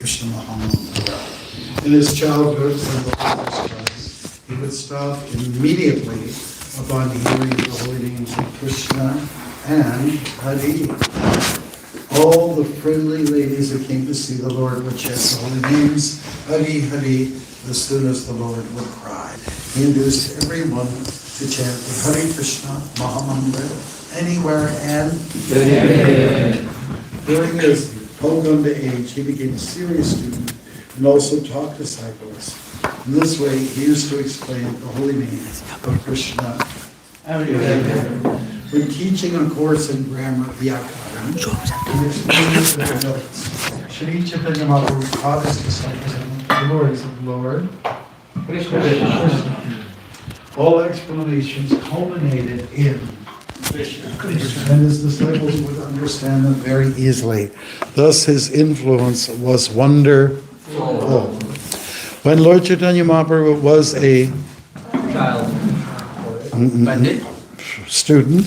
Krishna Mahamantra. In his childhood, he would stop immediately upon hearing the holy names of Krishna and Hari. All the friendly ladies who came to see the Lord would chant the holy names, Hari Hari, as soon as the Lord would cry. He induced everyone to chant the Hare Krishna Mahamantra anywhere, and during his Poganda age, he became a serious student and also taught disciples. In this way, he used to explain the holy name of Krishna. When teaching a course in grammar, BHAKTI, and explaining the notes, Shri Chaitanya Mahaprabhu taught his disciples the words of Lord Krishna. All explanations culminated in Krishna, and his disciples would understand them very easily. Thus, his influence was wonderful. When Lord Chaitanya Mahaprabhu was a student,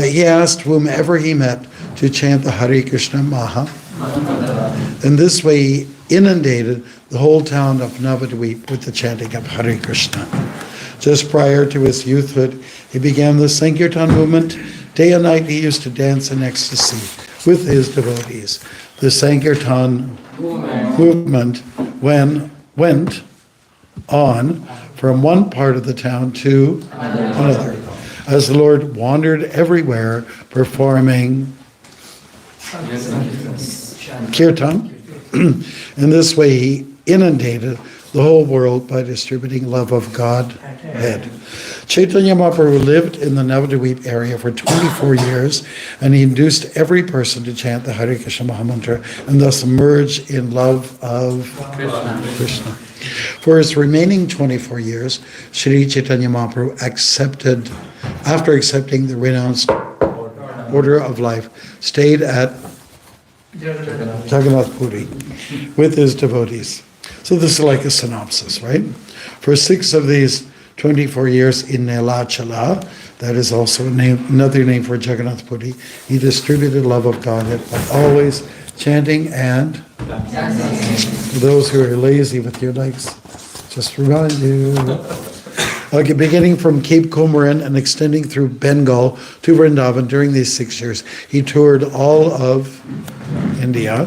he asked whomever he met to chant the Hare Krishna Maha. In this way, he inundated the whole town of Navadvip with the chanting of Hare Krishna. Just prior to his youthhood, he began the Sankirtan movement. Day and night he used to dance in ecstasy with his devotees. The Sankirtan movement went on from one part of the town to another, as the Lord wandered everywhere performing kirtan. In this way he inundated the whole world by distributing love of Godhead. Chaitanya Mahaprabhu lived in the Navadvip area for 24 years, and he induced every person to chant the Hare Krishna Mahamantra and thus merge in love of Krishna. For his remaining 24 years, Shri Chaitanya Mahaprabhu after accepting the renounced order of life, stayed at Jagannath Puri with his devotees. So this is like a synopsis, right? For 6 of these 24 years in Nilachala, that is also another name for Jagannath Puri, he distributed love of Godhead by always chanting and for those who are lazy with your legs, just remind you. Okay, beginning from Cape Comorin and extending through Bengal to Vrindavan during these 6 years, he toured all of India,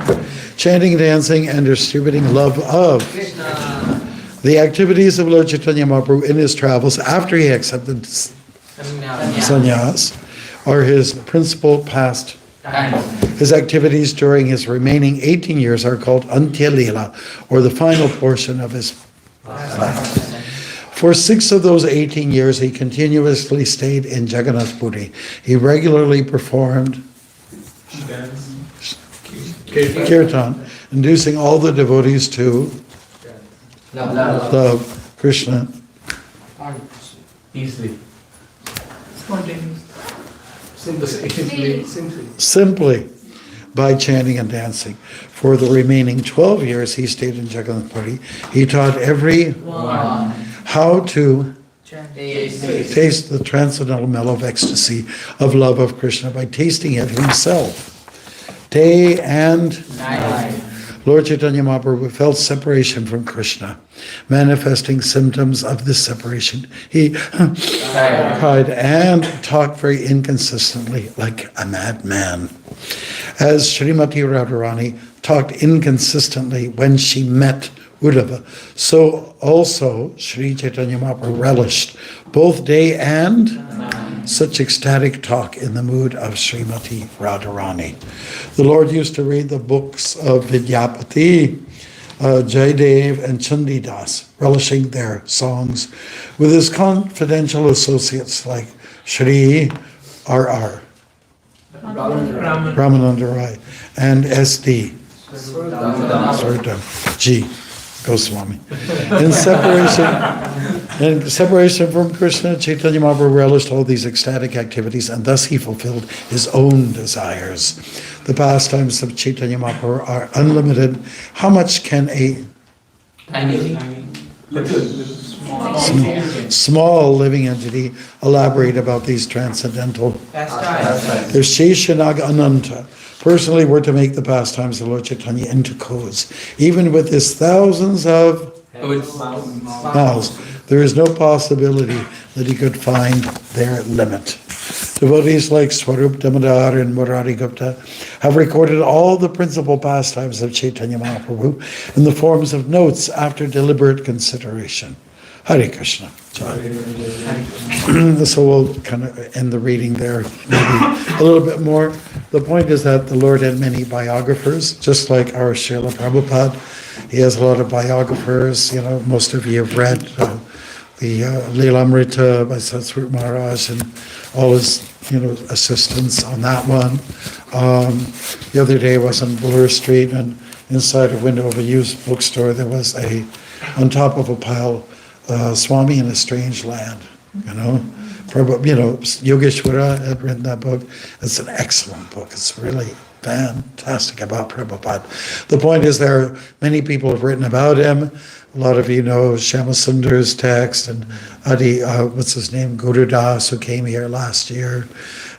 chanting, dancing, and distributing love of Krishna. The activities of Lord Chaitanya Mahaprabhu in his travels after he accepted sannyas are his principal pastime. His activities during his remaining 18 years are called Antya Leela, or the final portion of his life. For 6 of those 18 years, he continuously stayed in Jagannath Puri. He regularly performed kirtan, inducing all the devotees to love Krishna easily. Simply by chanting and dancing. For the remaining 12 years he stayed in Jagannath Puri. He taught everyone how to taste the transcendental mellow of ecstasy of love of Krishna by tasting it himself. Day and night, Lord Chaitanya Mahaprabhu felt separation from Krishna. Manifesting symptoms of this separation, he cried and talked very inconsistently like a madman. As Srimati Radharani talked inconsistently when she met Uddhava, so also Sri Chaitanya Mahaprabhu relished both day and such ecstatic talk in the mood of Srimati Radharani. The Lord used to read the books of Vidyapati, Jaydev, and Chandidas, relishing their songs with his confidential associates like Shri R.R. Ramananda Rai and S.D. Sardam G. Goswami. In separation from Krishna, Chaitanya Mahaprabhu relished all these ecstatic activities, and thus he fulfilled his own desires. The pastimes of Chaitanya Mahaprabhu are unlimited. How much can a small living entity elaborate about these transcendental pastimes? There's Sheshanag Ananta, personally were to make the pastimes of Lord Chaitanya into codes, even with his thousands of mouths, there is no possibility that he could find their limit. Devotees like Swarup Damodar and Murari Gupta have recorded all the principal pastimes of Chaitanya Mahaprabhu in the forms of notes after deliberate consideration. Hare Krishna. So we'll kind of end the reading there, maybe a little bit more. The point is that the Lord had many biographers, just like our Srila Prabhupada. He has a lot of biographers. You know, most of you have read the Leelamrita by Satsvarup Maharaj and all his, assistants on that one. The other day I was on Bloor Street, and inside a window of a used bookstore there was on top of a pile, SWAMI in a Strange Land. Yogeshwara had written that book. It's an excellent book. It's really fantastic about Prabhupada. The point is, there are many people who have written about him. A lot of you know Shamasundar's text, and Adi, what's his name, Guru Das, who came here last year,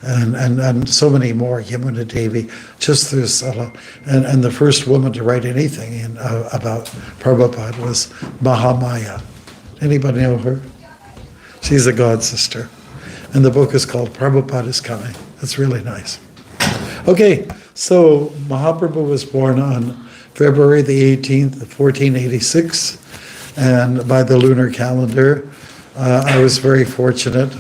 and so many more, Yamuna Devi. Just there's a lot. And the first woman to write anything about Prabhupada was Mahamaya. Anybody know her? She's a god sister. And the book is called Prabhupada is Coming. It's really nice. Okay, so Mahaprabhu was born on February the 18th, 1486, and by the lunar calendar, I was very fortunate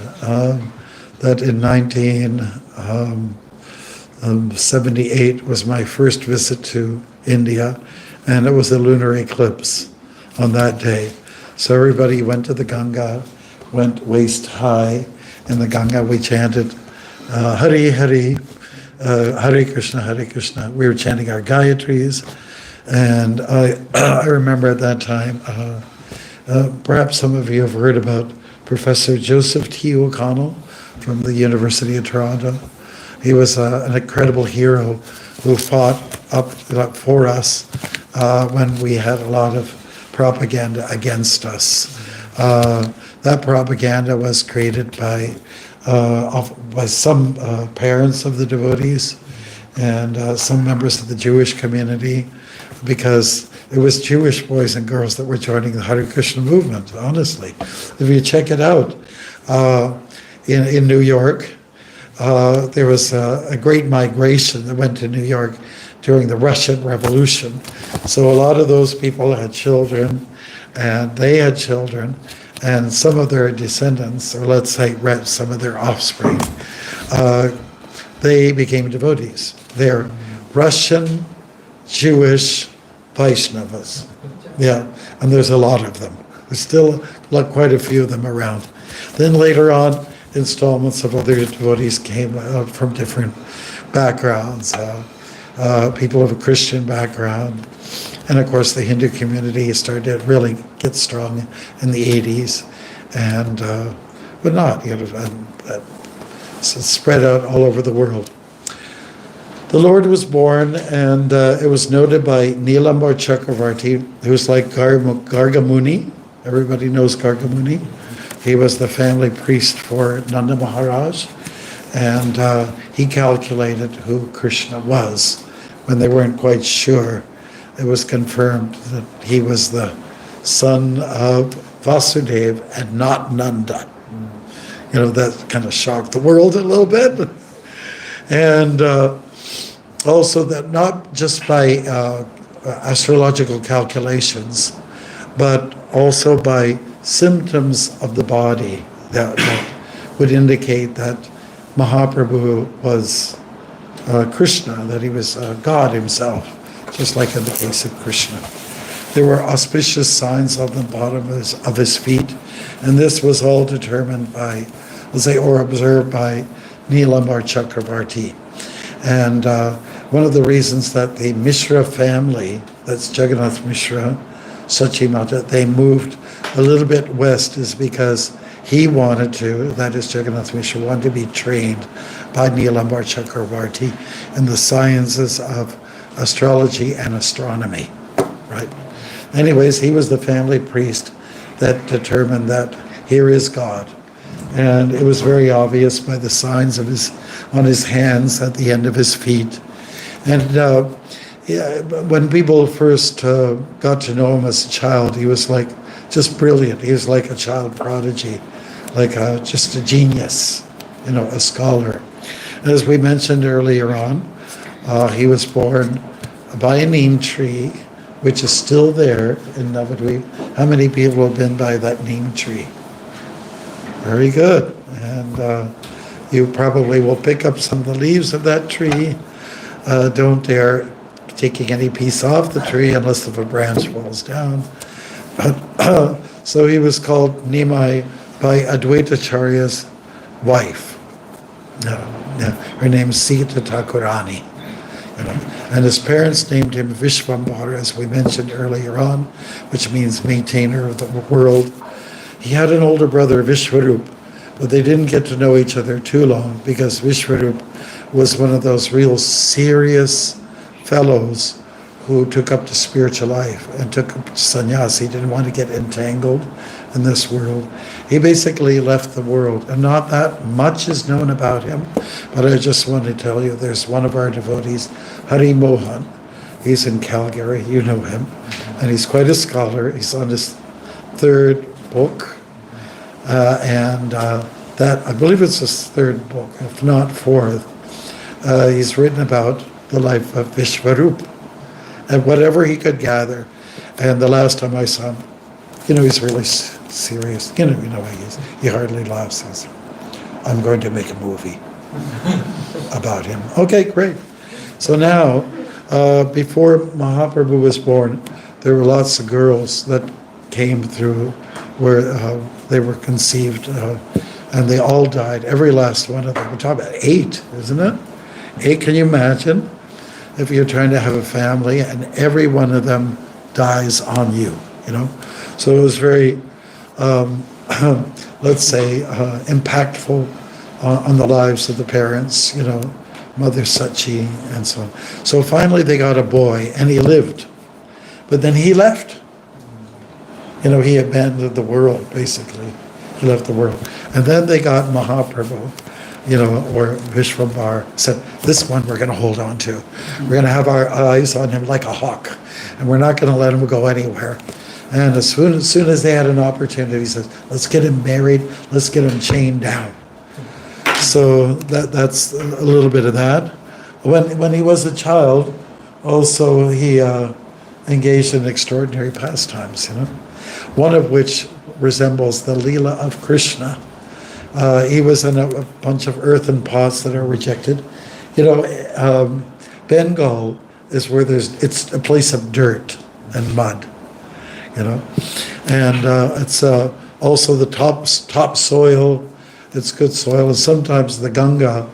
that in 1978 was my first visit to India, and it was a lunar eclipse on that day. So everybody went to the Ganga, went waist high in the Ganga. We chanted Hari Hari, Hare Krishna, Hare Krishna. We were chanting our Gayatris. And I remember at that time, perhaps some of you have heard about Professor Joseph T. O'Connell from the University of Toronto. He was an incredible hero who fought up for us when we had a lot of propaganda against us. That propaganda was created by some parents of the devotees and some members of the Jewish community, because it was Jewish boys and girls that were joining the Hare Krishna movement, honestly. If you check it out, in New York, there was a great migration that went to New York during the Russian Revolution. So a lot of those people had children, and they had children, and some of their descendants, or let's say some of their offspring, they became devotees. They're Russian, Jewish Vaishnavas. Yeah, and there's a lot of them. There's still quite a few of them around. Then later on, installments of other devotees came from different backgrounds, people of a Christian background. And of course, the Hindu community started to really get strong in the 80s, and but not, so spread out all over the world. The Lord was born, and it was noted by Nilambar Chakravarti, who's like Garga Muni. Everybody knows Garga Muni. He was the family priest for Nanda Maharaj, and he calculated who Krishna was when they weren't quite sure. It was confirmed that he was the son of Vasudeva and not Nanda. That kind of shocked the world a little bit. And also that not just by astrological calculations, but also by symptoms of the body that would indicate that Mahaprabhu was Krishna, that he was God himself, just like in the case of Krishna. There were auspicious signs on the bottom of his feet, and this was all determined by, or observed by Nilambar Chakravarti. And one of the reasons that the Mishra family, that's Jagannath Mishra, Sachi Mata, they moved a little bit west is because he wanted to, that is Jagannath Mishra, wanted to be trained by Nilambar Chakravarti in the sciences of astrology and astronomy, right? Anyways, he was the family priest that determined that here is God. And it was very obvious by the signs of on his hands at the end of his feet. And yeah, when people first got to know him as a child, he was like just brilliant. He was like a child prodigy, like just a genius, a scholar. As we mentioned earlier on, he was born by a neem tree, which is still there in Navadvip. How many people have been by that neem tree? Very good. And you probably will pick up some of the leaves of that tree. Don't dare taking any piece off the tree unless if a branch falls down. So he was called Nimai by Advaitacharya's wife. Her name's Sita Thakurani. And his parents named him Vishwambara, as we mentioned earlier on, which means maintainer of the world. He had an older brother, Vishwarup, but they didn't get to know each other too long because Vishwarup was one of those real serious fellows who took up the spiritual life and took up sannyas. He didn't want to get entangled in this world. He basically left the world, and not that much is known about him, but I just want to tell you, there's one of our devotees, Hari Mohan. He's in Calgary, you know him, and he's quite a scholar. He's on his third book, and that, I believe it's his third book, if not fourth. He's written about the life of Vishwarup and whatever he could gather. And the last time I saw him, he's really serious. You know how he is. He hardly laughs. He says, I'm going to make a movie about him. Okay, great. So now, before Mahaprabhu was born, there were lots of girls that came through where they were conceived, and they all died. Every last one of them. We're talking about 8, isn't it? 8, can you imagine? If you're trying to have a family and every one of them dies on you, So it was very, let's say, impactful on the lives of the parents, Mother Sachi and so on. So finally they got a boy and he lived. But then he left. He abandoned the world, basically. He left the world. And then they got Mahaprabhu. Or Vishwambar said, this one we're going to hold on to. We're going to have our eyes on him like a hawk, and we're not going to let him go anywhere. And as soon as they had an opportunity, he said, let's get him married, let's get him chained down. So that's a little bit of that. When he was a child, also he engaged in extraordinary pastimes, one of which resembles the Leela of Krishna. He was in a bunch of earthen pots that are rejected. Bengal is where it's a place of dirt and mud, and it's also the top soil. It's good soil, and sometimes the Ganga,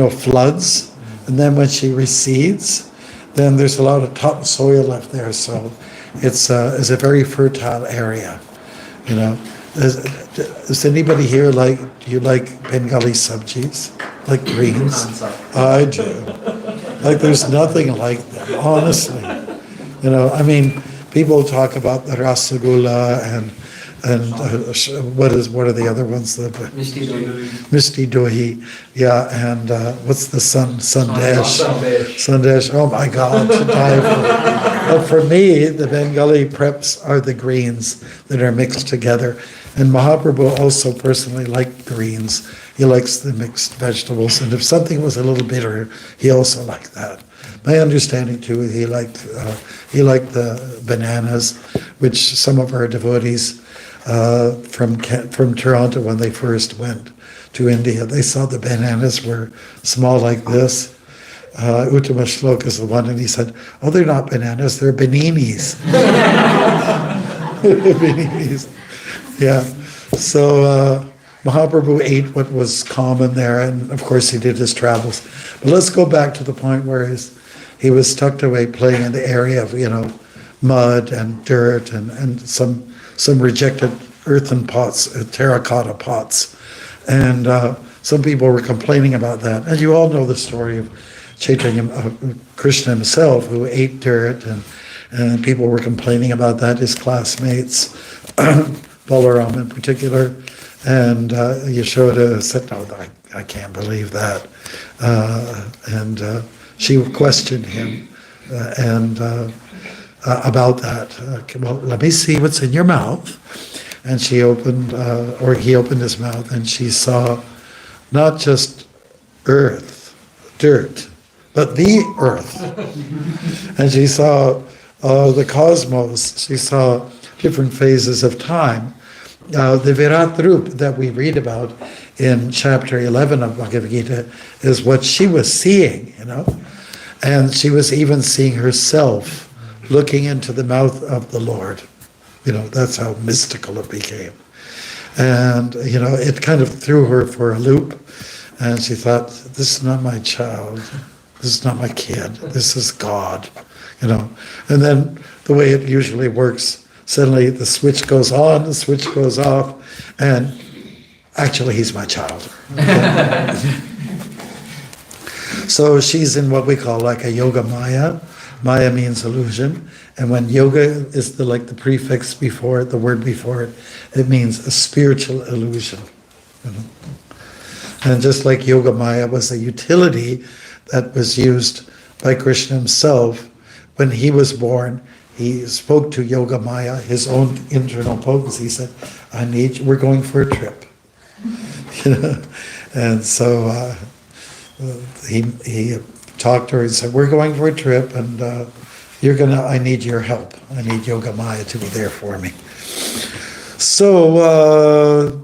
floods, and then when she recedes, then there's a lot of top soil left there. So it's a very fertile area, Does anybody here do you like Bengali sabjis? Like greens? I do. There's nothing like them, honestly. People talk about the rasgulla and what are the other ones? Misti dohi. Yeah, and what's the sandesh? Sandesh. Oh my God, to die for. But for me, the Bengali preps are the greens that are mixed together. And Mahaprabhu also personally liked greens. He likes the mixed vegetables, and if something was a little bitter, he also liked that. My understanding too, he liked the bananas, which some of our devotees from Toronto, when they first went to India, they saw the bananas were small like this. Uttama Shlok is the one, and he said, "Oh, they're not bananas; they're beninis." Beninis. Yeah, so Mahaprabhu ate what was common there, and of course he did his travels. But let's go back to the point where he was tucked away playing in the area of, mud and dirt and some rejected earthen pots, terracotta pots. And some people were complaining about that. And you all know the story of Chaitanya, Krishna himself, who ate dirt, and people were complaining about that, his classmates. Balaram in particular, and Yashoda said, "No, I can't believe that." And she questioned him and about that. Well, let me see what's in your mouth. And she opened, or he opened his mouth, and she saw not just earth, dirt, but the earth. And she saw the cosmos. She saw different phases of time. The Virat Rup that we read about in chapter 11 of Bhagavad Gita is what she was seeing, and she was even seeing herself looking into the mouth of the Lord. That's how mystical it became. And, it kind of threw her for a loop, and she thought, this is not my child, this is not my kid, this is God, And then the way it usually works, suddenly the switch goes on, the switch goes off, and actually he's my child. So she's in what we call like a yoga maya. Maya means illusion, and when yoga is the prefix before it, the word before it, it means a spiritual illusion. And just like yoga maya was a utility that was used by Krishna himself, when he was born, he spoke to Yoga Maya, his own internal potency. He said, we're going for a trip. And so he talked to her and said, we're going for a trip, and I need your help. I need Yoga Maya to be there for me. So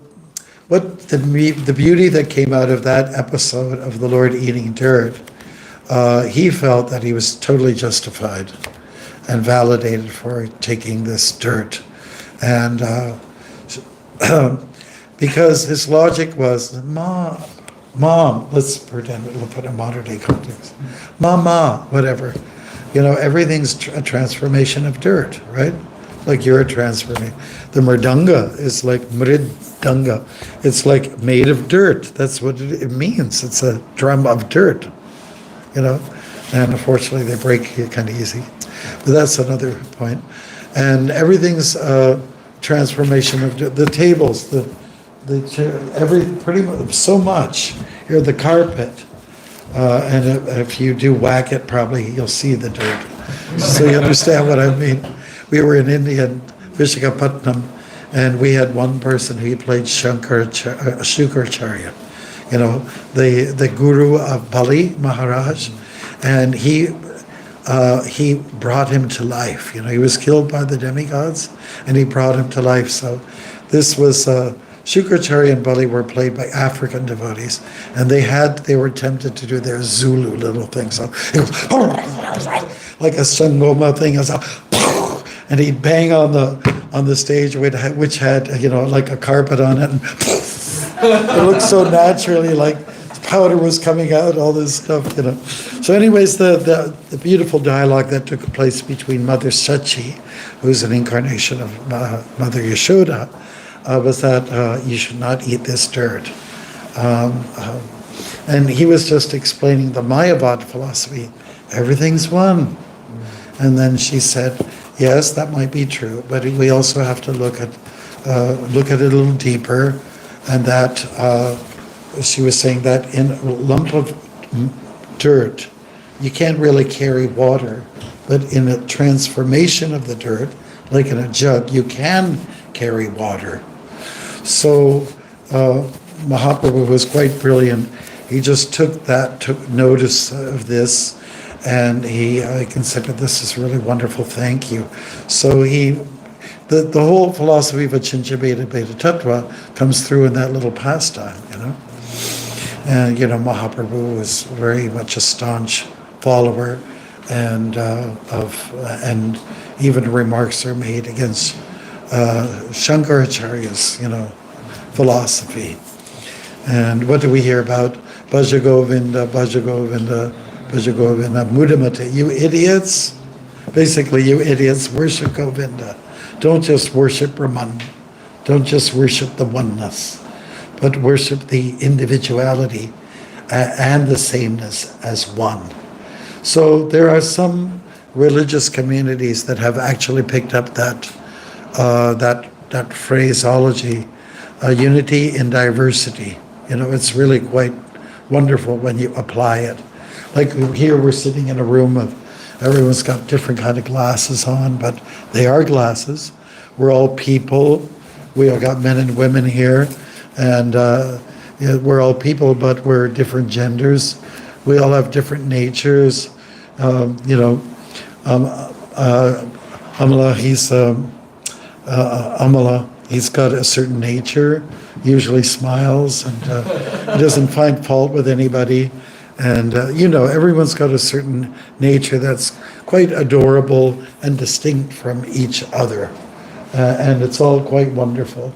what the beauty that came out of that episode of the Lord eating dirt, he felt that he was totally justified and validated for taking this dirt. And because his logic was, Mom, let's pretend we'll put a modern day context. Mama, whatever. Everything's a transformation of dirt, right? Like you're a transformation. The mridanga is like mridanga. It's like made of dirt. That's what it means. It's a drum of dirt, And unfortunately they break kind of easy. But that's another point. And everything's transformation of the tables, the chair, pretty much so much. Here, the carpet, and if you do whack it, probably you'll see the dirt. So you understand what I mean. We were in India, in Vishakhapatnam, and we had one person who played Shukracharya, the guru of Bali, Maharaj, and he brought him to life. He was killed by the demigods, and he brought him to life. So this was Shukracharya and Bali were played by African devotees, and they were tempted to do their Zulu little thing. So it was like a sangoma thing, and he'd bang on the stage, which had like a carpet on it, and it looked so naturally, like powder was coming out, all this stuff, So anyways, the beautiful dialogue that took place between Mother Sachi, who's an incarnation of Mother Yashoda, was that you should not eat this dirt. And he was just explaining the Mayavad philosophy. Everything's one. And then she said, yes, that might be true, but we also have to look at it a little deeper, and that she was saying that in a lump of dirt, you can't really carry water, but in a transformation of the dirt, like in a jug, you can carry water. So Mahaprabhu was quite brilliant. He just took notice of this, and he considered this is really wonderful, thank you. So the whole philosophy of Achincha Bheda Bheda Tattva comes through in that little pastime, And Mahaprabhu was very much a staunch follower, and even remarks are made against Shankaracharya's, philosophy. And what do we hear about? Bhaja Govinda, Bhaja Govinda, Bhaja Govinda, Mudamata. You idiots, basically you idiots, worship Govinda. Don't just worship Brahman. Don't just worship the oneness, but worship the individuality and the sameness as one. So there are some religious communities that have actually picked up that phraseology, unity in diversity. It's really quite wonderful when you apply it. like here we're sitting in a room of, everyone's got different kind of glasses on, but they are glasses. We're all people. We all got men and women here, and yeah, we're all people, but we're different genders. We all have different natures. You know, Amala, Amala, he's got a certain nature, usually smiles, and he doesn't find fault with anybody. And, you know, everyone's got a certain nature that's quite adorable and distinct from each other. And it's all quite wonderful.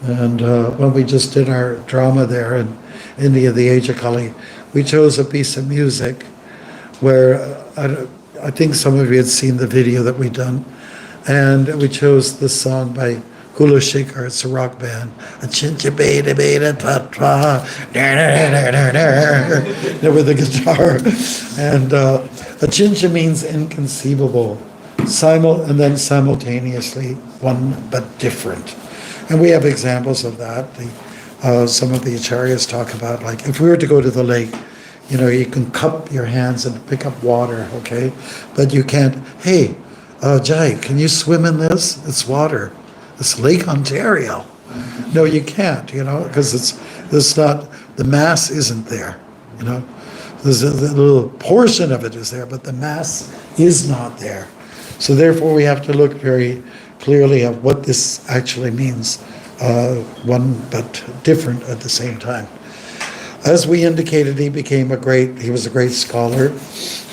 And when we just did our drama there in India, the Age of Kali, we chose a piece of music where I think some of you had seen the video that we done. And we chose this song by Hula Shaker. It's a rock band. Achincha beta beta patwa with the guitar. And Achincha means inconceivable. And then simultaneously, one but different. And we have examples of that. Some of the acharyas talk about, like, if we were to go to the lake, you know, you can cup your hands and pick up water, okay? But you can't, hey, Jai, can you swim in this? It's water. It's Lake Ontario. No, you can't, you know, because it's not, the mass isn't there, you know. There's a little portion of it is there, but the mass is not there. So therefore we have to look very clearly at what this actually means, one but different at the same time. As we indicated, he was a great scholar,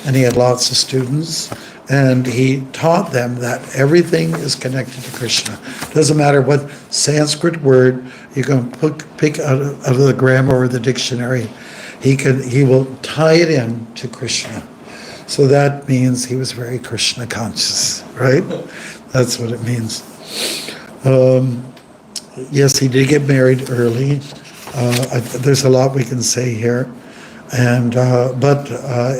and he had lots of students, and he taught them that everything is connected to Krishna. Doesn't matter what Sanskrit word you can pick out of the grammar or the dictionary, he will tie it in to Krishna. So that means he was very Krishna conscious, right? That's what it means. Yes, he did get married early. There's a lot we can say here, and but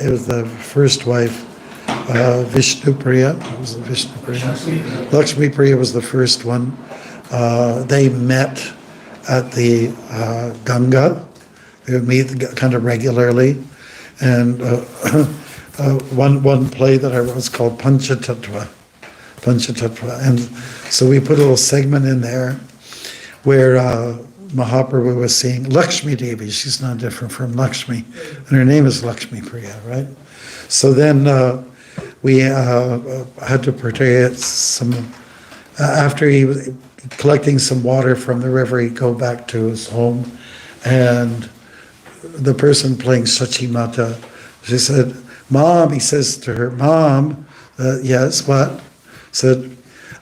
it was the first wife, Vishnupriya. Was it Vishnupriya? Lakshmi Priya was the first one. They met at the Ganga. They would meet kind of regularly, and one play that I wrote was called Panchatattva, and so we put a little segment in there where Mahaprabhu was saying Lakshmi Devi. She's not different from Lakshmi, and her name is Lakshmi Priya, right? So then we had to portray it after he was collecting some water from the river. He'd go back to his home, and the person playing Sachimata, she said, "Mom," he says to her, "Mom, yes, what?" Said,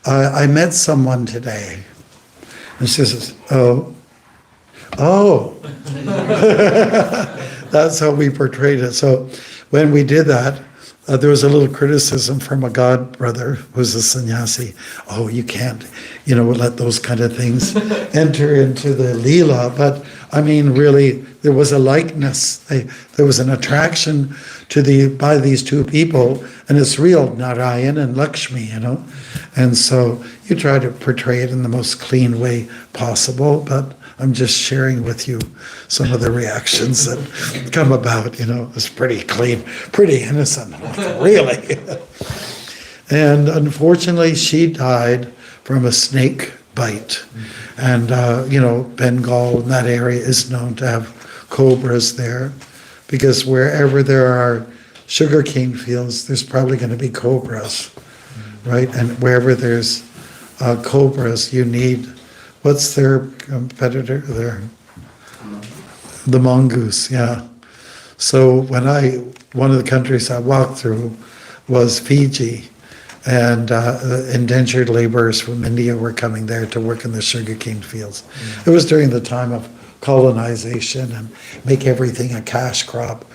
I met someone today. And she says, oh. That's how we portrayed it. So when we did that, there was a little criticism from a god brother who's a sannyasi. Oh, you can't, let those kind of things enter into the Leela. But I mean, really, there was a likeness. There was an attraction by these two people, and it's real, Narayan and Lakshmi, And so you try to portray it in the most clean way possible, but I'm just sharing with you some of the reactions that come about, It's pretty clean, pretty innocent, really. And unfortunately, she died from a snake bite. And, Bengal, in that area, is known to have cobras there, because wherever there are sugarcane fields, there's probably going to be cobras, right? And wherever there's cobras, you need, what's their competitor there? The mongoose, yeah. So one of the countries I walked through was Fiji, and indentured laborers from India were coming there to work in the sugarcane fields. It was during the time of colonization and make everything a cash crop.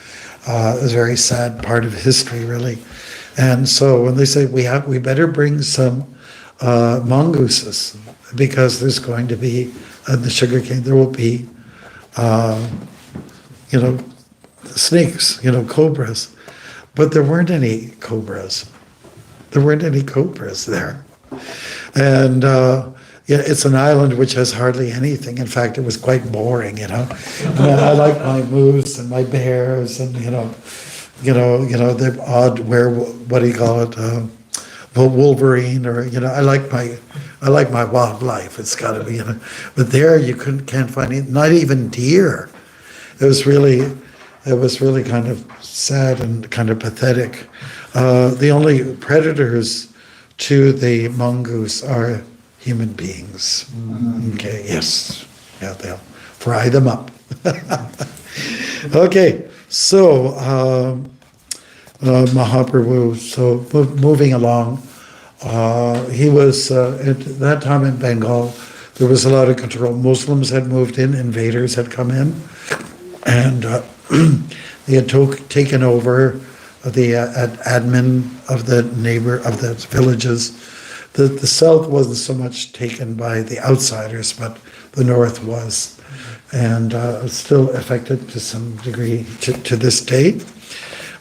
It was a very sad part of history, really. And so when they say we better bring some mongooses, because there's going to be the sugarcane, there will be snakes, cobras, but there weren't any cobras. There weren't any cobras there. And it's an island which has hardly anything. In fact, it was quite boring, I like my moose and my bears and, the odd what do you call it, Wolverine, or I like my wildlife. It's got to be, but there you can't find it, not even deer. It was really kind of sad and kind of pathetic. The only predators to the mongoose are human beings. Okay, yes, yeah, they'll fry them up. Okay, so Mahaprabhu. So moving along, he was at that time in Bengal. There was a lot of control. Muslims had moved in, invaders had come in, and they had taken over the admin of the villages. The south wasn't so much taken by the outsiders, but the north was, and still affected to some degree to this day.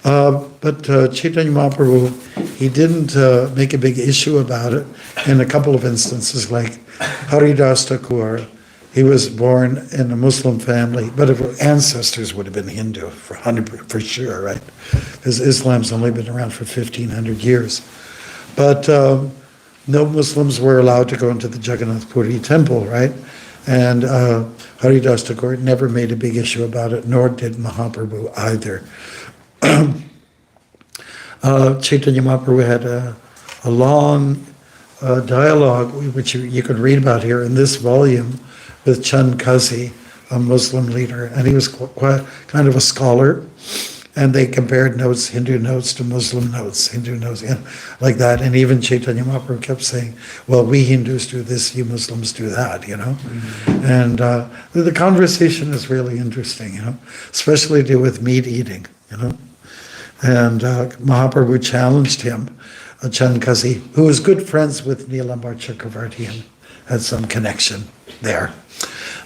But Chaitanya Mahaprabhu, he didn't make a big issue about it in a couple of instances, like Haridas Thakur. He was born in a Muslim family, but his ancestors would have been Hindu for sure, right? Because Islam's only been around for 1,500 years. But no Muslims were allowed to go into the Jagannath Puri temple, right? And Haridas Thakur never made a big issue about it, nor did Mahaprabhu either. Chaitanya Mahaprabhu had a long dialogue, which you could read about here in this volume, with Chand Kazi, a Muslim leader, and he was quite kind of a scholar, and they compared notes, Hindu notes to Muslim notes, Hindu notes, like that. And even Chaitanya Mahaprabhu kept saying, well, we Hindus do this, you Muslims do that, Mm-hmm. And the conversation is really interesting, especially to do with meat eating, And Mahaprabhu challenged him, Chand Kazi, who was good friends with Nilambar Chakravarti and had some connection there.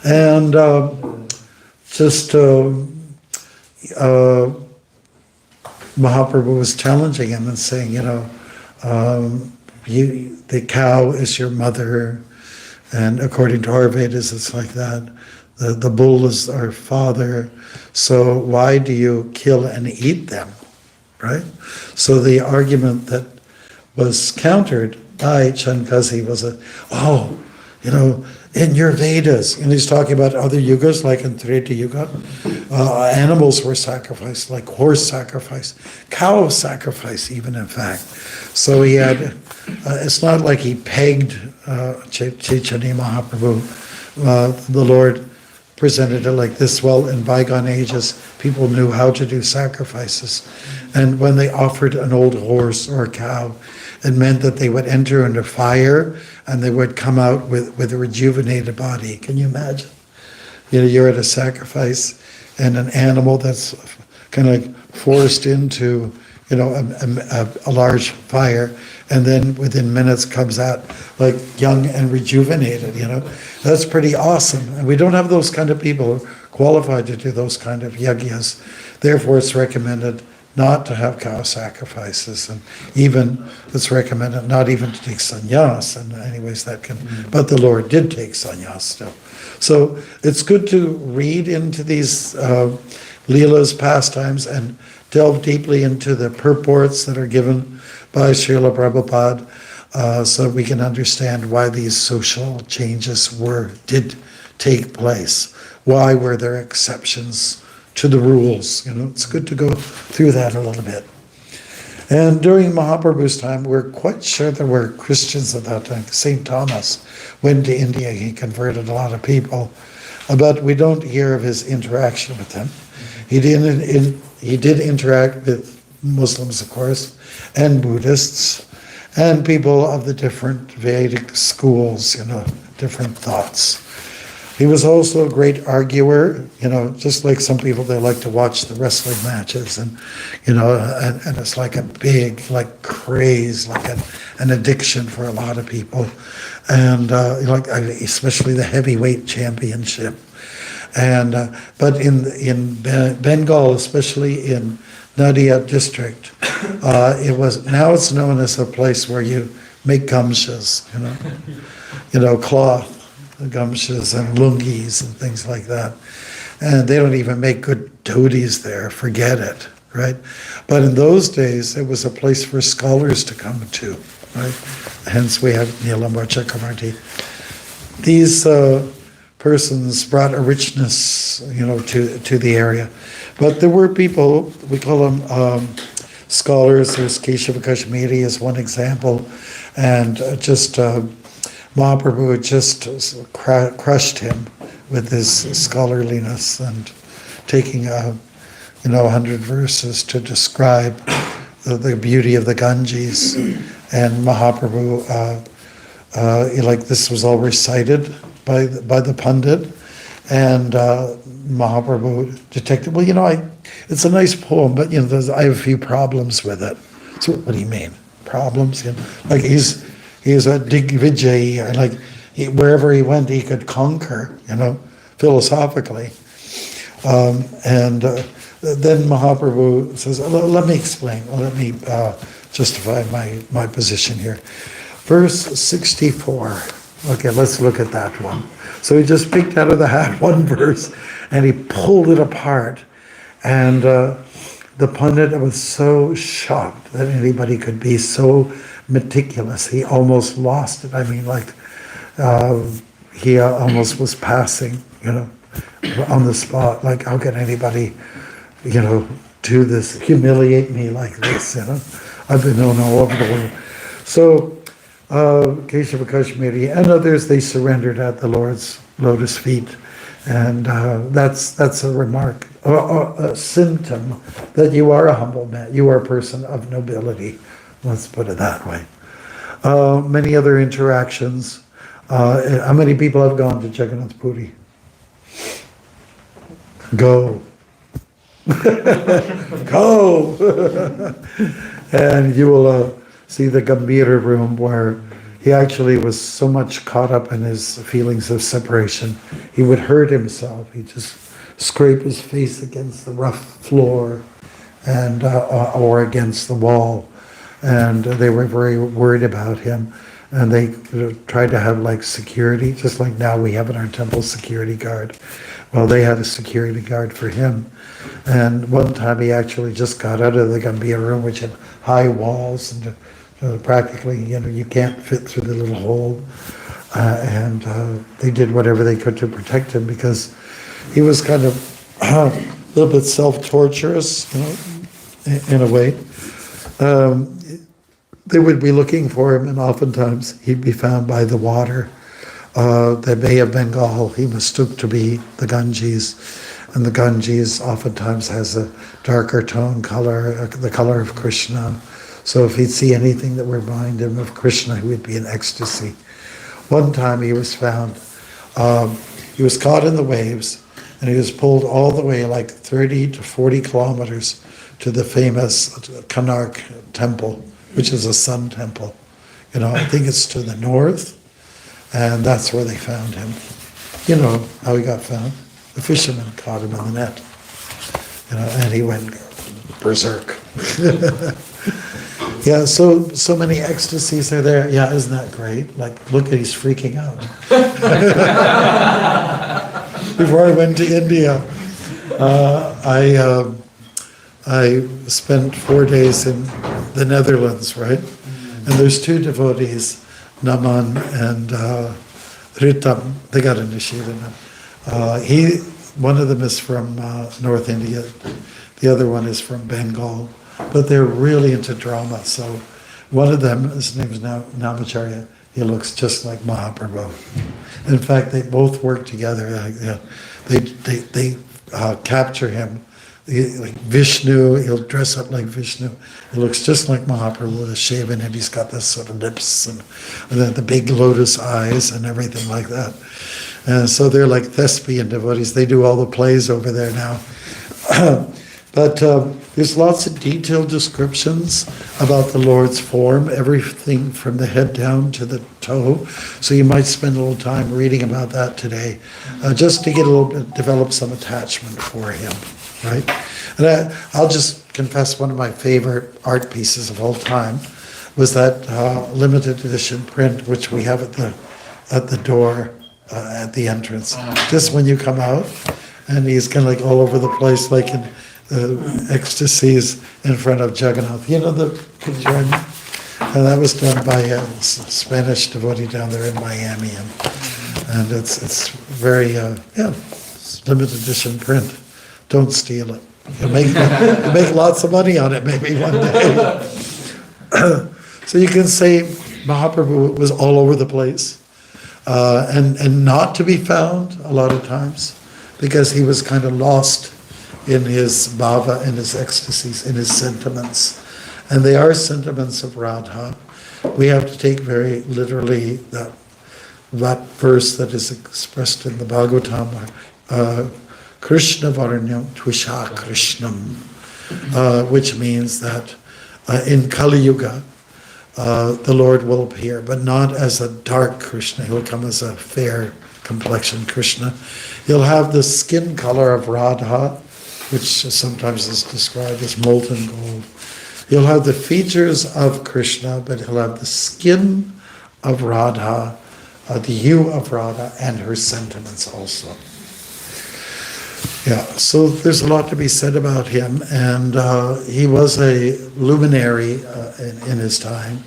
And Mahaprabhu was challenging him and saying, the cow is your mother, and according to our Vedas, it's like that. The bull is our father, so why do you kill and eat them, right? So the argument that was countered by Chand Kazi was in your Vedas, and he's talking about other yugas, like in Treta Yuga, animals were sacrificed, like horse sacrifice, cow sacrifice even, in fact. So he had, it's not like he pegged Chaitanya Mahaprabhu. The Lord presented it like this. Well, in bygone ages, people knew how to do sacrifices. And when they offered an old horse or a cow, it meant that they would enter into fire and they would come out with a rejuvenated body. Can you imagine? You're at a sacrifice and an animal that's kind of forced into, a large fire, and then within minutes comes out like young and rejuvenated, That's pretty awesome. And we don't have those kind of people qualified to do those kind of yagyas. Therefore, it's recommended not to have cow sacrifices, and even it's recommended not even to take sannyas, and anyways that can, but the Lord did take sannyas still. So it's good to read into these Leela's pastimes and delve deeply into the purports that are given by Srila Prabhupada, so we can understand why these social changes did take place. Why were there exceptions to the rules? It's good to go through that a little bit. And during Mahaprabhu's time, we're quite sure there were Christians at that time. St. Thomas went to India, he converted a lot of people, but we don't hear of his interaction with them. He did interact with Muslims, of course, and Buddhists, and people of the different Vedic schools, different thoughts. He was also a great arguer, just like some people, they like to watch the wrestling matches, and it's like a big, craze, like an addiction for a lot of people, and especially the heavyweight championship. And but in Bengal, especially in Nadia district, it's known as a place where you make gamshas, cloth. Gamshas and lungis and things like that. And they don't even make good dhotis there, forget it, right? But in those days, it was a place for scholars to come to, right? Hence we have Nilambar Chakravarti. These persons brought a richness, to the area. But there were people, we call them scholars. There's Keshava Kashmiri is one example, and Mahaprabhu just crushed him with his scholarliness and taking 100 verses to describe the beauty of the Ganges. And Mahaprabhu, this was all recited by the Pandit, and Mahaprabhu detected, it's a nice poem, but I have a few problems with it. So what do you mean? Problems? He's a Digvijay, wherever he went he could conquer, philosophically. Then Mahaprabhu says, let me explain, let me justify my position here. Verse 64. Okay, let's look at that one. So he just picked out of the hat one verse and he pulled it apart. And the Pandit was so shocked that anybody could be so meticulous. He almost lost it. He almost was passing, on the spot. How can anybody, do this, humiliate me like this, I've been known all over the world. So, Keshava Kashmiri and others, they surrendered at the Lord's lotus feet. And that's a remark, a symptom that you are a humble man, you are a person of nobility. Let's put it that way. Many other interactions. How many people have gone to Jagannath Puri? Go. Go! And you will see the Gambhira room where he actually was so much caught up in his feelings of separation, he would hurt himself. He'd just scrape his face against the rough floor and or against the wall. And they were very worried about him. And they tried to have security, just like now we have in our temple security guard. Well, they had a security guard for him. And one time he actually just got out of the Gambhira room, which had high walls, and practically, you can't fit through the little hole. And they did whatever they could to protect him because he was kind of a little bit self-torturous, in a way. They would be looking for him, and oftentimes he'd be found by the water. The Bay of Bengal, he mistook to be the Ganges, and the Ganges oftentimes has a darker tone color, the color of Krishna. So if he'd see anything that would remind him of Krishna, he would be in ecstasy. One time he was found, he was caught in the waves, and he was pulled all the way 30 to 40 kilometers to the famous Konark temple, which is a sun temple. I think it's to the north, and that's where they found him. You know how he got found? The fishermen caught him in the net. And he went berserk. Yeah, so many ecstasies are there. Yeah, isn't that great? Look, he's freaking out. Before I went to India, I spent 4 days in the Netherlands, right? And there's two devotees, Naman and Ritam. They got initiated. One of them is from North India. The other one is from Bengal. But they're really into drama. So one of them, his name is Namacharya, he looks just like Mahaprabhu. In fact, they both work together. They capture him. Like Vishnu, he'll dress up like Vishnu. He looks just like Mahaprabhu with a shaven head. He's got this sort of lips and then the big lotus eyes and everything like that. And so they're like thespian devotees. They do all the plays over there now. But there's lots of detailed descriptions about the Lord's form, everything from the head down to the toe. So you might spend a little time reading about that today, just to get a little bit, develop some attachment for him, right? And I'll just confess one of my favorite art pieces of all time was that limited edition print, which we have at the door at the entrance. Just when you come out, and he's kind of like all over the place, like ecstasies in front of Jagannath. You know the picture? And that was done by a Spanish devotee down there in Miami, and it's very it's limited edition print. Don't steal it. You'll make lots of money on it maybe one day. So you can say Mahaprabhu was all over the place, and not to be found a lot of times, because he was kind of lost in his bhava, in his ecstasies, in his sentiments. And they are sentiments of Radha. We have to take very literally that verse that is expressed in the Bhagavatam, Krishna Varanyam Tvisha Krishnam, which means that in Kali Yuga, the Lord will appear, but not as a dark Krishna. He'll come as a fair complexioned Krishna. He'll have the skin color of Radha, which sometimes is described as molten gold. He'll have the features of Krishna, but he'll have the skin of Radha, the hue of Radha, and her sentiments also. Yeah, so there's a lot to be said about him, and he was a luminary in his time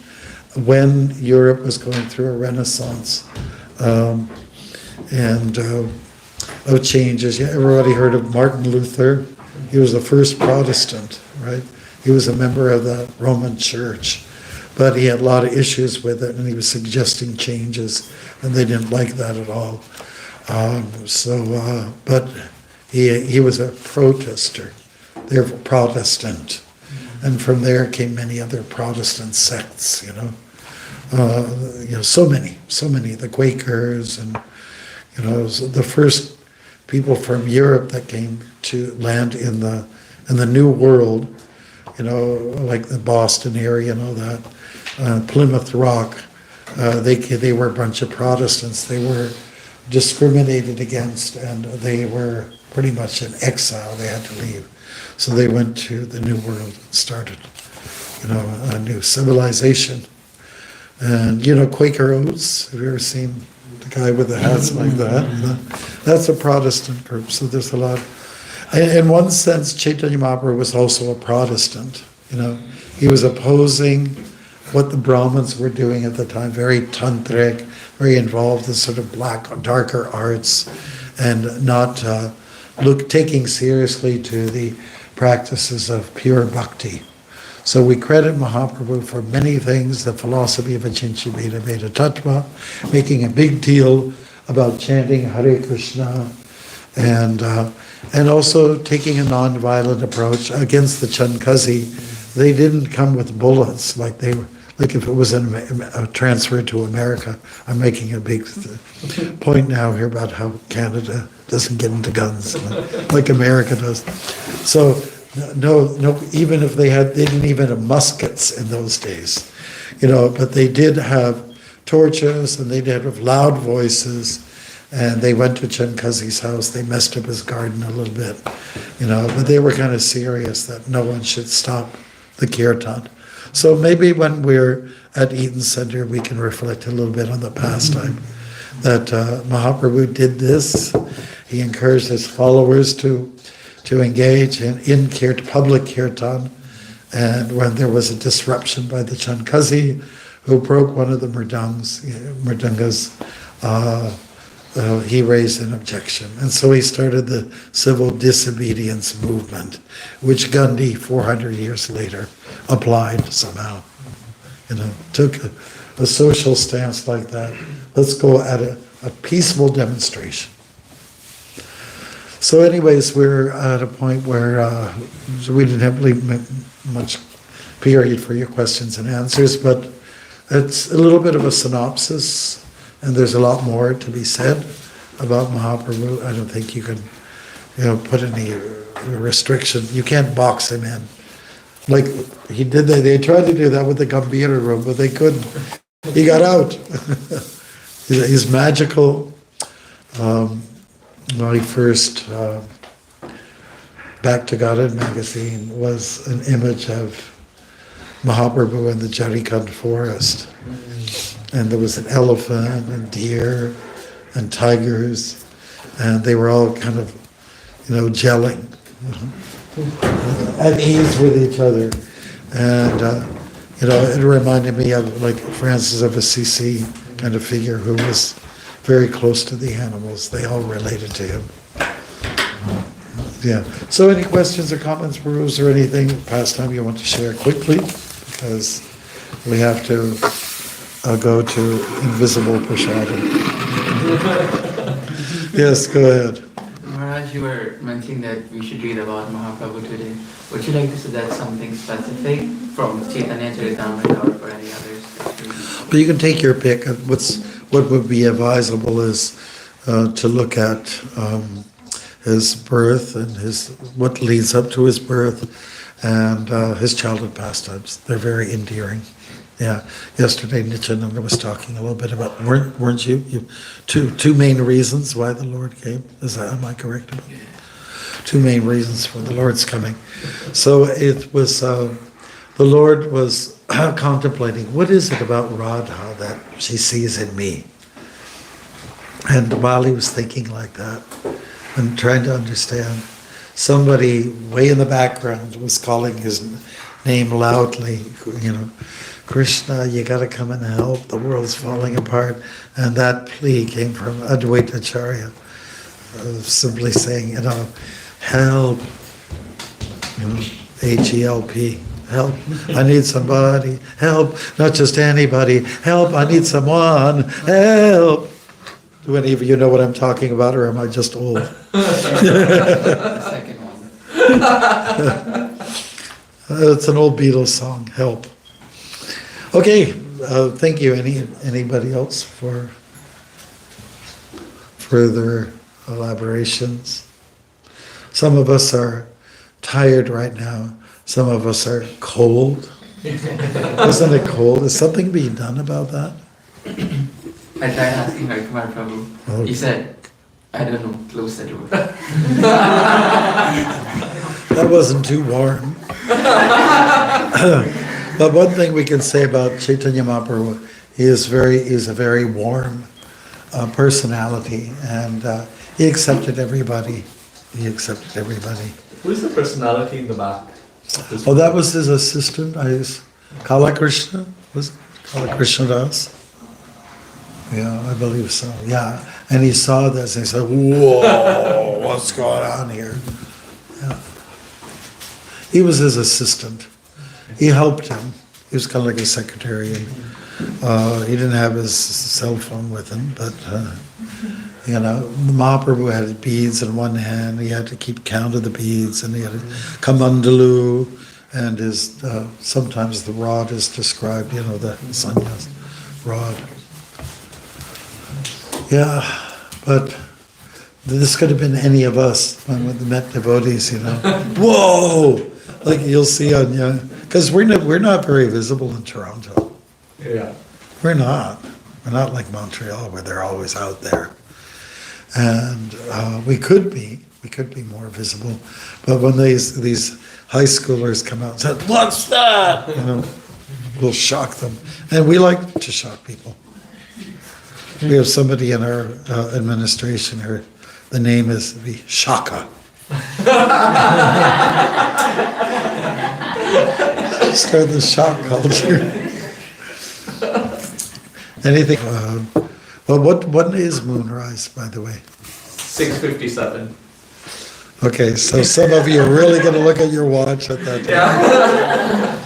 when Europe was going through a renaissance and of changes. Yeah, everybody heard of Martin Luther. He was the first Protestant, right? He was a member of the Roman Church, but he had a lot of issues with it, and he was suggesting changes, and they didn't like that at all. But he was a protester, therefore Protestant, and from there came many other Protestant sects. So many, the Quakers, and the first people from Europe that came to land in the New World. Like the Boston area and all that, Plymouth Rock, they were a bunch of Protestants. They were discriminated against, and they were pretty much in exile. They had to leave. So they went to the New World and started, a new civilization. And, Quaker Oats, have you ever seen the guy with the hats like that? That's a Protestant group, so there's a lot. In one sense, Chaitanya Mahaprabhu was also a Protestant. He was opposing what the Brahmins were doing at the time, very tantric, very involved in sort of darker arts, and not taking seriously to the practices of pure bhakti. So we credit Mahaprabhu for many things, the philosophy of Achincha Veda Veda Tattva, making a big deal about chanting Hare Krishna, and also taking a non-violent approach against the Chankazi. They didn't come with bullets like if it was a transfer to America. I'm making a big point now here about how Canada doesn't get into guns like America does. So no, even if they didn't even have muskets in those days, but they did have torches, and they did have loud voices. And they went to Chankazi's house. They messed up his garden a little bit, but they were kind of serious that no one should stop the kirtan. So maybe when we're at Eaton Center, we can reflect a little bit on the pastime that Mahaprabhu did this. He encouraged his followers to engage in public kirtan. And when there was a disruption by the Chankazi, who broke one of the mridungas, he raised an objection. And so he started the civil disobedience movement, which Gandhi, 400 years later, applied somehow. Took a social stance like that. Let's go at a peaceful demonstration. So anyways, we're at a point where we didn't have really much period for your questions and answers, but it's a little bit of a synopsis. And there's a lot more to be said about Mahaprabhu. I don't think you can, put any restriction. You can't box him in. Like he did, they tried to do that with the Gambhira room, but they couldn't. He got out. He's magical. My first Back to Godhead magazine was an image of Mahaprabhu in the Jharikand forest. And there was an elephant and deer and tigers, and they were all kind of, gelling. at ease with each other. And, it reminded me of like Francis of Assisi kind of figure who was very close to the animals. They all related to him. Yeah. So any questions or comments, Bruce, or anything pastime you want to share quickly? Because we have to go to invisible prashadam. Yes, go ahead. Maharaj, you were mentioning that we should read about Mahaprabhu today. Would you like to suggest something specific from Chaitanya Charitamrita or for any others? But you can take your pick. What would be advisable is to look at his birth and what leads up to his birth and his childhood pastimes. They're very endearing. Yeah. Yesterday, Nityananda was talking a little bit about, weren't you? Two main reasons why the Lord came. Am I correct about that? Two main reasons for the Lord's coming. So it was, the Lord was contemplating, what is it about Radha that she sees in me? And while he was thinking like that and trying to understand, somebody way in the background was calling his name loudly, Krishna, you got to come and help. The world's falling apart. And that plea came from Advaita Acharya, simply saying, help, H-E-L-P, help. I need somebody. Help, not just anybody. Help, I need someone. Help. Do any of you know what I'm talking about, or am I just old? The second one. It's an old Beatles song, Help. Okay, thank you. Anybody else for further elaborations? Some of us are tired right now. Some of us are cold. Isn't it cold? Is something being done about that? I tried asking Kumar Prabhu. Oh. He said, I don't know, close the door. That wasn't too warm. But one thing we can say about Chaitanya Mahaprabhu, he is a very warm personality, and he accepted everybody. Who's the personality in the back? Oh, that was his assistant, Kala Krishna? Was it Kala Krishna Das? Yeah, I believe so, yeah. And he saw this and he said, whoa, what's going on here? Yeah. He was his assistant. He helped him. He was kind of like a secretary. He didn't have his cell phone with him, but Mahaprabhu had beads in one hand. He had to keep count of the beads, and he had a kamandalu, and sometimes the rod is described, the sannyas rod. Yeah, but this could have been any of us when we met devotees, Whoa! Like you'll see on because we're not very visible in Toronto. Yeah. We're not like Montreal where they're always out there. And we could be more visible. But when these high schoolers come out and say, "What's that?" We'll shock them. And we like to shock people. We have somebody in our administration, the name is Shaka. Start the shock culture. Anything? What is moonrise, by the way? 6:57. Okay, so some of you are really going to look at your watch at that time. Yeah.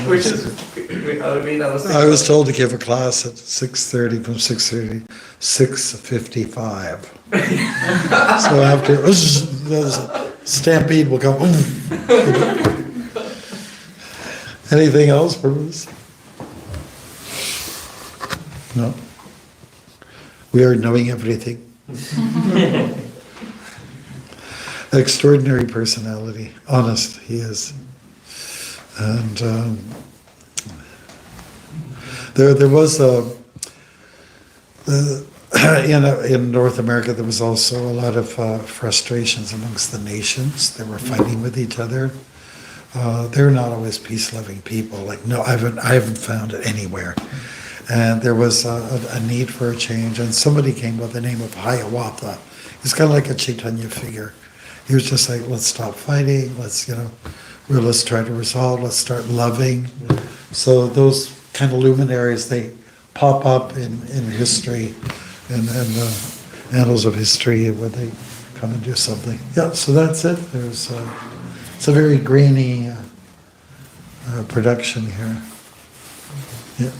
Which is, I was told to give a class at 6:30, from 6:30, 6:55. So after, the stampede will come. Anything else, Bruce? No? We are knowing everything. Extraordinary personality. Honest, he is. And there was in North America, there was also a lot of frustrations amongst the nations. They were fighting with each other. They're not always peace-loving people. I haven't found it anywhere. And there was a need for a change. And somebody came by the name of Hiawatha. He's kind of like a Chaitanya figure. He was just like, let's stop fighting, let's try to resolve, let's start loving. So those kind of luminaries, they pop up in history and annals of history where they come and do something. Yeah, so that's it. There's it's a very grainy production here. Yeah.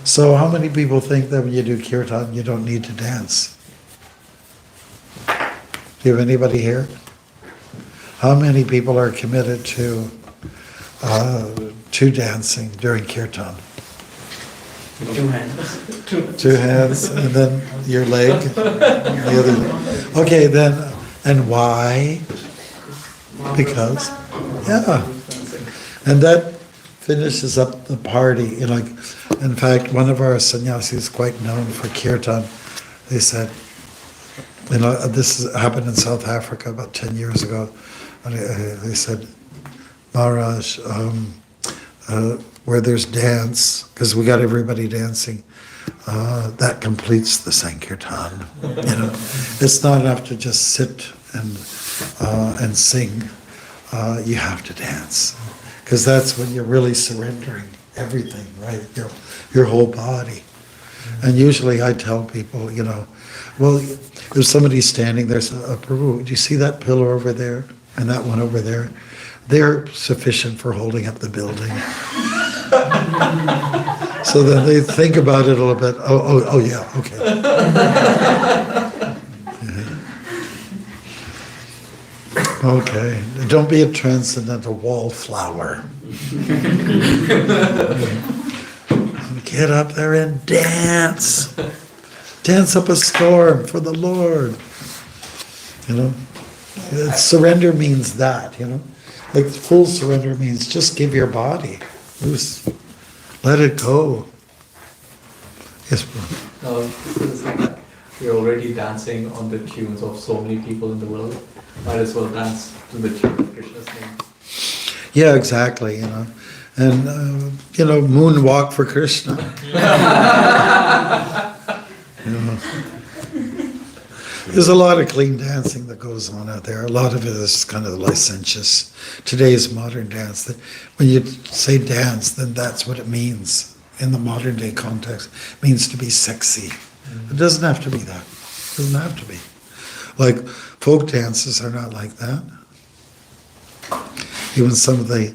So how many people think that when you do kirtan you don't need to dance? Do you have anybody here? How many people are committed to dancing during kirtan? 2 hands. 2 hands, and then your leg, the other leg. Okay, then, and why? Because, yeah. And that finishes up the party. In fact, one of our sannyasis is quite known for kirtan. They said, this happened in South Africa about 10 years ago. And they said, Maharaj, where there's dance, because we got everybody dancing, that completes the Sankirtan. It's not enough to just sit and sing. You have to dance, because that's when you're really surrendering everything, right? Your whole body. And usually I tell people, well, if somebody's standing there, Prabhu, do you see that pillar over there and that one over there? They're sufficient for holding up the building. So then they think about it a little bit. Oh yeah, okay. Okay, don't be a transcendental wallflower. Get up there and dance. Dance up a storm for the Lord. Surrender means that, Like full surrender means just give your body. Loose. Let it go. Yes, bro. It's like we're already dancing on the tunes of so many people in the world. Might as well dance to the tune of Krishna's name. Yeah, exactly, And, moonwalk for Krishna. There's a lot of clean dancing that goes on out there. A lot of it is kind of licentious. Today's modern dance. That when you say dance, then that's what it means in the modern day context. It means to be sexy. It doesn't have to be that. It doesn't have to be. Like folk dances are not like that. Even some of the,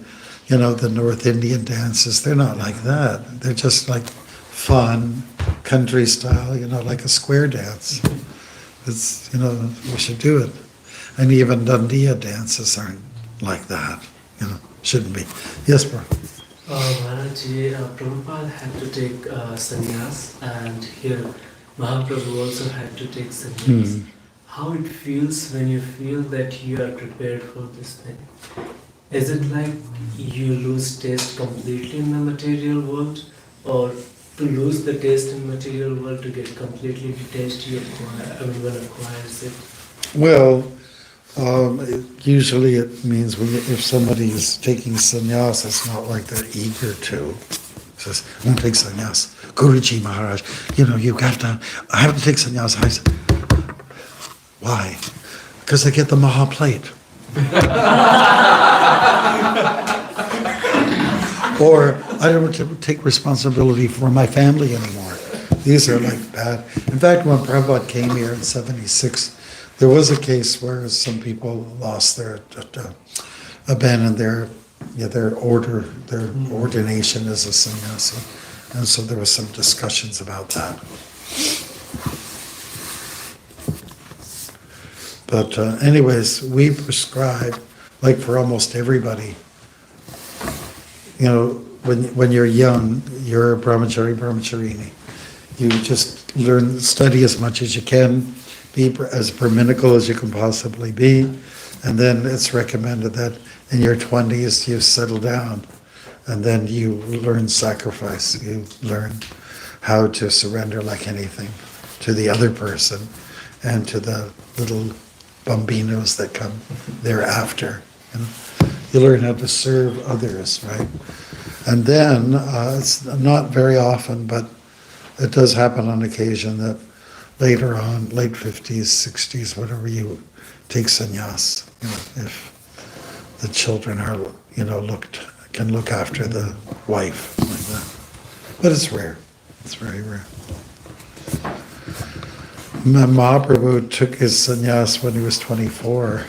the North Indian dances, they're not like that. They're just like fun, country style, like a square dance. It's, we should do it. And even Dandiya dances aren't like that, shouldn't be. Yes, bro. Maharaj, Prabhupada had to take sannyas, and here Mahaprabhu also had to take sannyas. How it feels when you feel that you are prepared for this thing? Is it like you lose taste completely in the material world, or to lose the taste in material world to get completely detached, one acquires it? Well, usually it means if somebody is taking sannyas, it's not like they're eager to. Says, I won't take sannyas. Guruji Maharaj, I have to take sannyas. I said, why? Because I get the Maha plate. Or I don't want to take responsibility for my family anymore. These are like bad. In fact, when Prabhupada came here in '76, there was a case where some people lost abandoned their ordination as a sannyasi, and so there was some discussions about that. But anyways, we prescribe, like for almost everybody, when you're young, you're a brahmachari, brahmacharini. You just study as much as you can, be as brahminical as you can possibly be, and then it's recommended that in your 20s you settle down, and then you learn sacrifice. You learn how to surrender like anything to the other person and to the little bambinos that come thereafter. You learn how to serve others, right? And then, it's not very often, but it does happen on occasion that later on, late 50s, 60s, whatever, you take sannyas. if the children are, can look after the wife like that. But it's rare. It's very rare. Mahaprabhu took his sannyas when he was 24.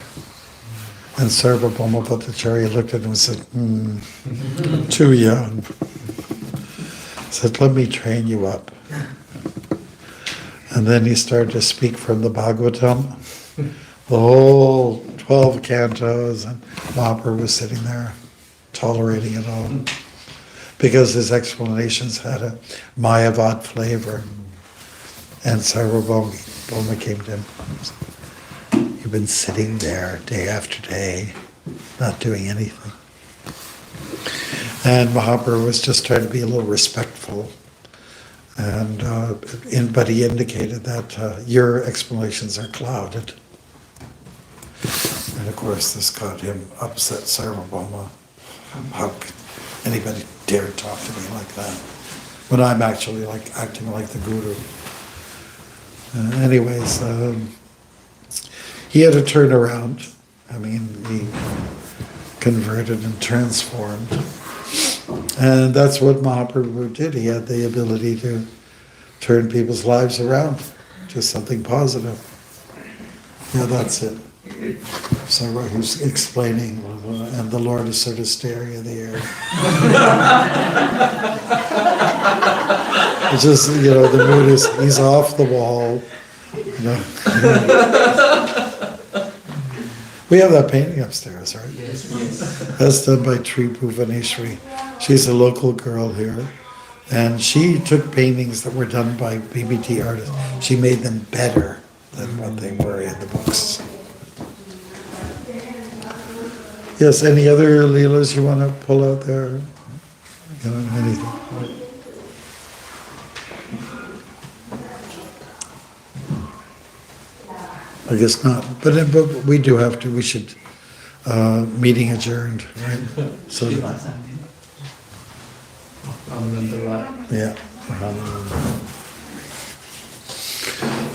And Sarvabhauma Bhattacharya looked at him and said, too young. He said, let me train you up. And then he started to speak from the Bhagavatam, the whole 12 cantos, and Mahaprabhu was sitting there tolerating it all. Because his explanations had a Mayavad flavor. And Sarvabhauma came to him. You've been sitting there day after day, not doing anything. And Mahaprabhu was just trying to be a little respectful. And but he indicated that your explanations are clouded. And of course this got him upset, Sarvabhauma. How could anybody dare talk to me like that? When I'm actually acting like the guru. Anyways, he had to turn around. I mean, he converted and transformed. And that's what Mahaprabhu did. He had the ability to turn people's lives around to something positive. Yeah, that's it. So he's explaining, and the Lord is sort of staring in the air. It's just, the mood is, he's off the wall. We have that painting upstairs, right? Yes. That's done by Tri Bhuvaneshwari. She's a local girl here. And she took paintings that were done by BBT artists. She made them better than what they were in the books. Yes, any other leelas you want to pull out there? Anything? I guess not. But we do have to. We should. Meeting adjourned, right? So. Yeah.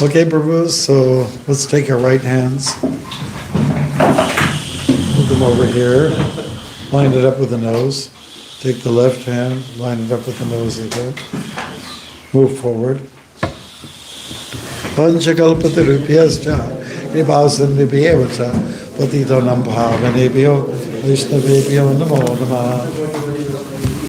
Okay, Prabhu. So let's take our right hands. Put them over here. Line it up with the nose. Take the left hand. Line it up with the nose again. Move forward. Panchakalpatarupyascha kripasindhibhyevacha patitanam bhavanebhyo Vishnavebhyo namo namaha.